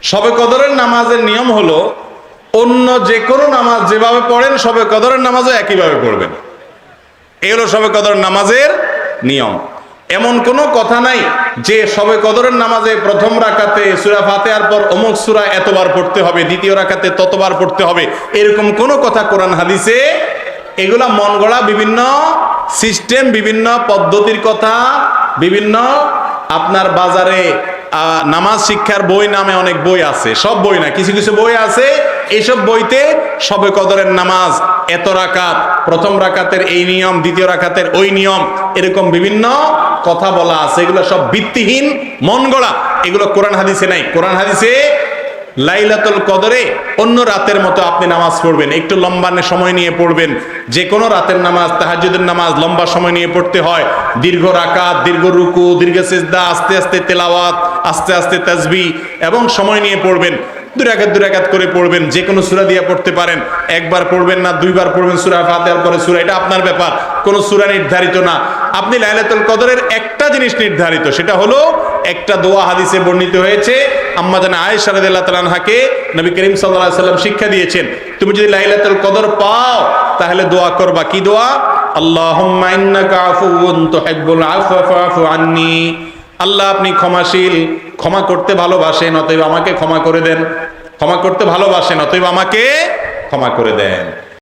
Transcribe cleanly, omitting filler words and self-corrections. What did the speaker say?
শবে কদরের নামাজের নিয়ম হলো অন্য যে কোনো নামাজ যেভাবে পড়েন শবে কদরের নামাজও একইভাবে পড়বেন। এই হলো শবে কদরের নামাজের নিয়ম। এমন কোনো কথা নাই যে শবে কদরের নামাজে প্রথম রাকাতে সূরা ফাতিহার পর অমুক সূরা এতবার পড়তে হবে, দ্বিতীয় রাকাতে ততবার পড়তে হবে, এরকম কোনো কথা কোরআন হাদিসে, এগুলা মন গড়া বিভিন্ন সিস্টেম, বিভিন্ন পদ্ধতির কথা, বিভিন্ন আপনার বাজারে নামাজ শিক্ষার বই নামে অনেক বই আছে, সব বই না, কিছু কিছু বই আছে, এইসব বইতে শবে কদরের নামাজ এত রাকাত, প্রথম রাকাতের এই নিয়ম, দ্বিতীয় রাকাতের ওই নিয়ম, এরকম বিভিন্ন কথা বলা আছে। এগুলো সব ভিত্তিহীন, মন গড়া, এগুলো কোরআন হাদিসে নাই। কোরআন হাদিসে লাইলাতুল কদরে অন্য রাতের মতো আপনি নামাজ পড়বেন, একটু লম্বা সময় নিয়ে পড়বেন। যে কোনো রাতের নামাজ, তাহাজ্জুদের নামাজ লম্বা সময় নিয়ে পড়তে হয়, দীর্ঘ রাকাত, দীর্ঘ রুকু, দীর্ঘ সিজদা, আস্তে আস্তে তেলাওয়াত, আস্তে আস্তে তাসবিহ এবং সময় নিয়ে পড়বেন। দুই রাকাত করে পড়বেন, যে কোনো সূরা দিয়ে পড়তে পারেন, একবার পড়বেন না দুইবার পড়বেন সূরা ফাতিহার পরে সূরা, এটা আপনার ব্যাপার, কোনো সূরা নির্ধারিত না। আপনি লাইলাতুল কদরের একটা জিনিস নির্ধারিত, সেটা হলো একটা দোয়া হাদিসে বর্ণিত হয়েছে, আম্মা জানা আয়েশা রাদিয়াল্লাহু তাআলা আনহাকে নবী করিম সাল্লাল্লাহু আলাইহি সাল্লাম শিক্ষা দিয়েছেন, তুমি যদি লাইলাতুল কদর পাও তাহলে দোয়া করবা, কি দোয়া? আল্লাহুম্মা ইন্নাকা আফুউন তুহিব্বুল আফওয়া ফাআফু আন্নী। আল্লাহ আপনি ক্ষমাশীল, ক্ষমা করতে ভালোবাসেন, অতএব আমাকে ক্ষমা করে দেন। ক্ষমা করতে ভালোবাসেন, অতএব আমাকে ক্ষমা করে দেন।